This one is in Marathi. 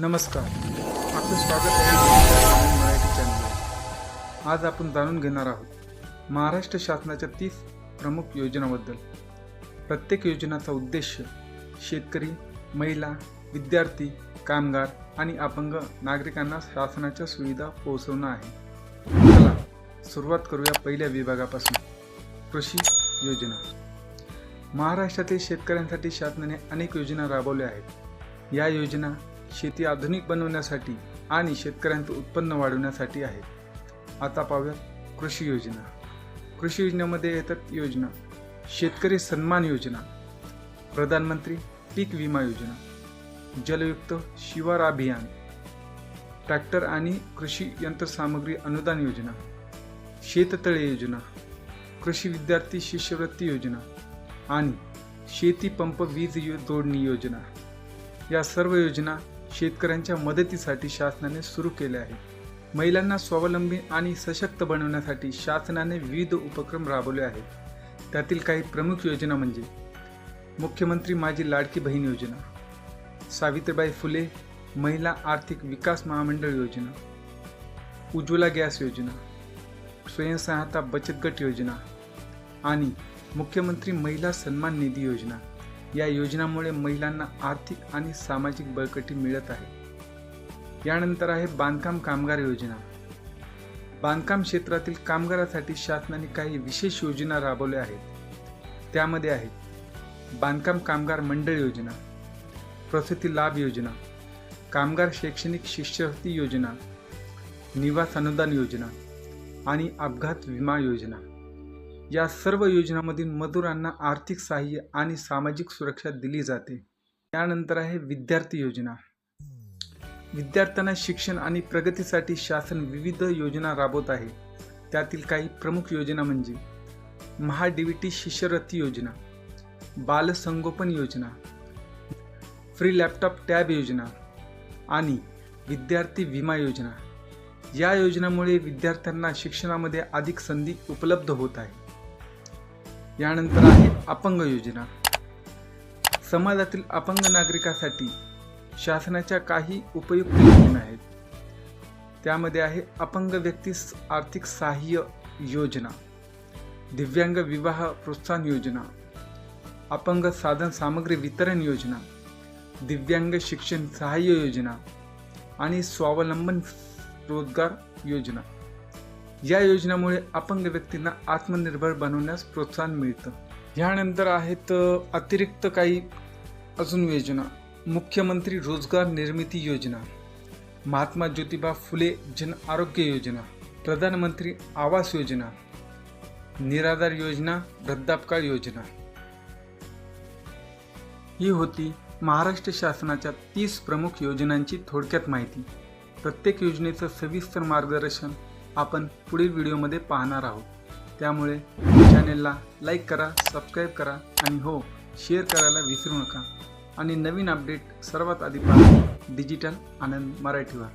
नमस्कार, आपलं स्वागत आहे मराठी चॅनलवर। आज आपण जाणून घेणार आहोत महाराष्ट्र शासनाच्या 30 प्रमुख योजनांबद्दल। प्रत्येक योजनाचा उद्देश शेतकरी, महिला, विद्यार्थी, कामगार आणि अपंग नागरिकांना शासनाच्या सुविधा पोहोचवणं आहे। चला सुरुवात करूया पहिल्या विभागापासून, कृषी योजना। महाराष्ट्रातील शेतकऱ्यांसाठी शासनाने अनेक योजना राबवल्या आहेत। या योजना शेती आधुनिक बनवण्यासाठी आणि शेतकऱ्यांचं उत्पन्न वाढवण्यासाठी आहेत। आता पाहूया कृषी योजना। कृषी योजनेमध्ये येतात योजना: शेतकरी सन्मान योजना, प्रधानमंत्री पीक विमा योजना, जलयुक्त शिवार अभियान, ट्रॅक्टर आणि कृषी यंत्रसामग्री अनुदान योजना, शेततळे योजना, कृषी विद्यार्थी शिष्यवृत्ती योजना आणि शेती पंप वीज जोडणी योजना। या सर्व योजना शेतकऱ्यांच्या मदतीसाठी शासनाने सुरू केल्या आहेत। महिलांना स्वावलंबी आणि सशक्त बनवण्यासाठी शासनाने विविध उपक्रम राबवले आहेत। त्यातील काही प्रमुख योजना म्हणजे मुख्यमंत्री माझी लाडकी बहीण योजना, सावित्रीबाई फुले महिला आर्थिक विकास महामंडळ योजना, उज्ज्वला गॅस योजना, स्वयंसहायता बचत गट योजना आणि मुख्यमंत्री महिला सन्मान निधी योजना। या योजनांमुळे महिलांना आर्थिक आणि सामाजिक बळकटी मिळत आहे। यानंतर आहे बांधकाम कामगार योजना। बांधकाम क्षेत्रातील कामगारांसाठी शासनाने काही विशेष योजना राबवल्या आहेत। त्यामध्ये आहेत बांधकाम कामगार मंडळ योजना, प्रसूती लाभ योजना, कामगार शैक्षणिक शिष्यवृत्ती योजना, निवास अनुदान योजना आणि अपघात विमा योजना। या सर्व योजनांमधून मजुरांना आर्थिक सहाय्य आणि सामाजिक सुरक्षा दिली जाते। त्यानंतर आहे विद्यार्थी योजना। विद्यार्थ्यांना शिक्षण आणि प्रगतीसाठी शासन विविध योजना राबवत आहे। त्यातील काही प्रमुख योजना म्हणजे महा-DVT शिष्यवृत्ती योजना, बालसंगोपन योजना, फ्री लॅपटॉप टॅब योजना आणि विद्यार्थी विमा योजना। या योजनांमुळे विद्यार्थ्यांना शिक्षणामध्ये अधिक संधी उपलब्ध होत आहे। यानंतर आहे अपंग योजना। समाजातील अपंग नागरिकांसाठी शासनाच्या काही उपयुक्त योजना आहेत। त्यामध्ये आहे अपंग व्यक्तीस आर्थिक सहाय्य योजना, दिव्यांग विवाह प्रोत्साहन योजना, अपंग साधन सामग्री वितरण योजना, दिव्यांग शिक्षण सहाय्य योजना आणि स्वावलंबन रोजगार योजना। या योजनेमुळे अपंग व्यक्तींना आत्मनिर्भर बनवण्यास प्रोत्साहन मिळतं। यानंतर आहेत अतिरिक्त काही अजून योजना: मुख्यमंत्री रोजगार निर्मिती योजना, महात्मा ज्योतिबा फुले जन आरोग्य योजना, प्रधानमंत्री आवास योजना, निराधार योजना, वृद्धापकाळ योजना। ही होती महाराष्ट्र शासनाच्या 30 प्रमुख योजनांची थोडक्यात माहिती। प्रत्येक योजनेचं सविस्तर मार्गदर्शन आपण पुढील व्हिडिओमध्ये पाहणार आहोत। त्यामुळे चॅनेलला लाईक करा, सबस्क्राईब करा आणि हो, शेअर करायला विसरू नका। आणि नवीन अपडेट सर्वात आधी पाहा डिजिटल आनंद मराठीवर।